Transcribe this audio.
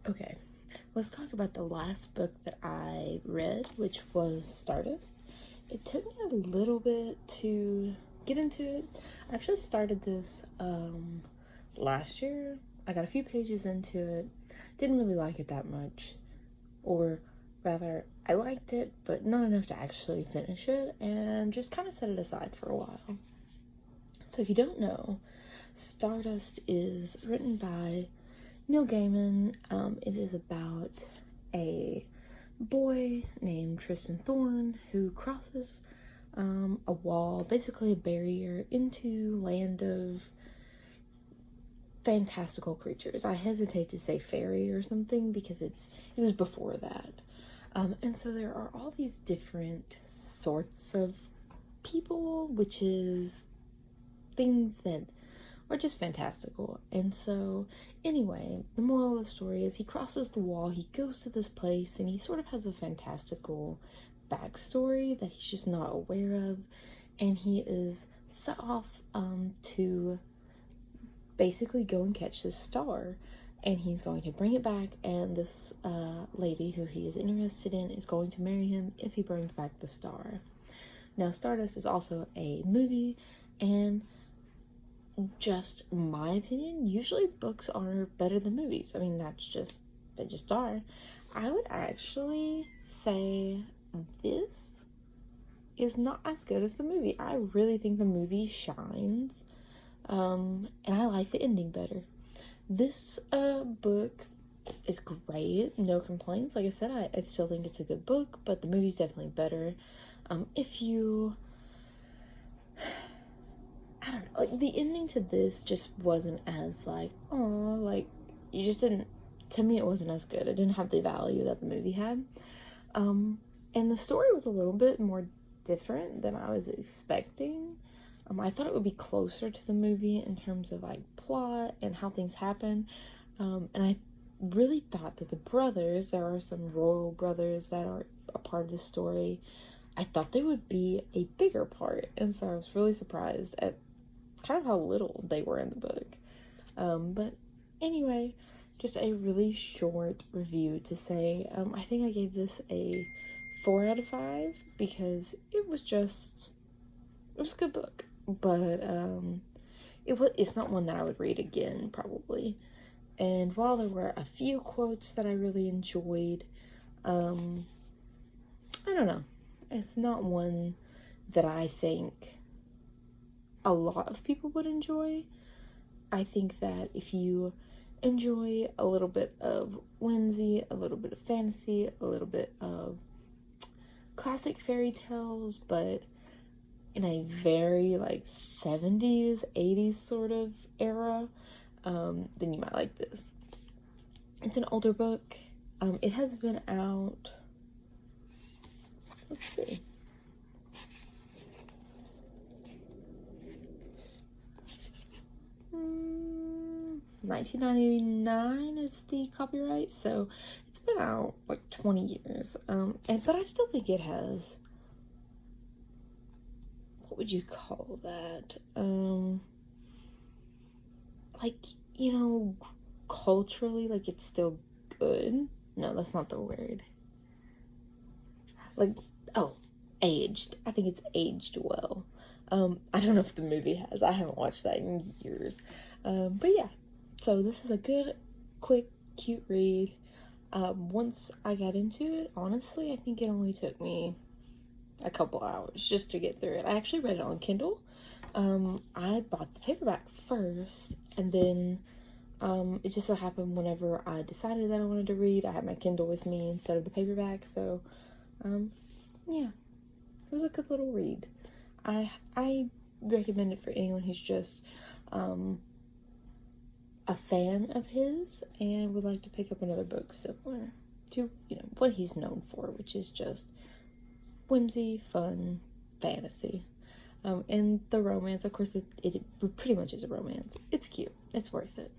Okay, let's talk about the last book that I read, which was Stardust. It took me a little bit to get into it. I actually started this last year. I got a few pages into it. Didn't really like it that much. Or rather, I liked it, but not enough to actually finish it, and just kind of set it aside for a while. So if you don't know, Stardust is written by Neil Gaiman. It is about a boy named Tristan Thorn who crosses a wall, basically a barrier, into land of fantastical creatures. I hesitate to say fairy or something because it was before that. And so there are all these different sorts of people, witches, things that are just fantastical. And so anyway, the moral of the story is he crosses the wall, he goes to this place, and he sort of has a fantastical backstory that he's just not aware of, and he is set off to basically go and catch this star, and he's going to bring it back, and this lady who he is interested in is going to marry him if he brings back the star. Now, Stardust is also a movie, and just my opinion, usually books are better than movies. I mean, they just are. I would actually say this is not as good as the movie. I really think the movie shines, and I like the ending better. This book is great, no complaints. Like I said, I still think it's a good book, but the movie's definitely better. If you, I don't know, like the ending to this just wasn't as like, oh, like you just didn't, to me it wasn't as good. It didn't have the value that the movie had. And the story was a little bit more different than I was expecting. I thought it would be closer to the movie in terms of like plot and how things happen. And I really thought that the brothers, there are some royal brothers that are a part of the story, I thought they would be a bigger part. And so I was really surprised at kind of how little they were in the book. But anyway, just a really short review to say, I think I gave this a 4 out of 5 because it was a good book, but it's not one that I would read again probably. And while there were a few quotes that I really enjoyed, I don't know, it's not one that I think a lot of people would enjoy. I think that if you enjoy a little bit of whimsy, a little bit of fantasy, a little bit of classic fairy tales, but in a very like 70s, 80s sort of era, then you might like this. It's an older book. It has been out, let's see, $19.99 is the copyright, so it's been out like 20 years. But I still think it has, what would you call that? Like, you know, culturally, like it's still good. No, that's not the word. Like, oh, aged. I think it's aged well. I don't know if the movie has. I haven't watched that in years. But yeah, so this is a good, quick, cute read. Once I got into it, honestly, I think it only took me a couple hours just to get through it. I actually read it on Kindle. I bought the paperback first, and then it just so happened whenever I decided that I wanted to read, I had my Kindle with me instead of the paperback. So, yeah, it was a good little read. I recommend it for anyone who's just a fan of his and would like to pick up another book similar to, you know, what he's known for, which is just whimsy, fun, fantasy. And the romance, of course, it pretty much is a romance. It's cute. It's worth it.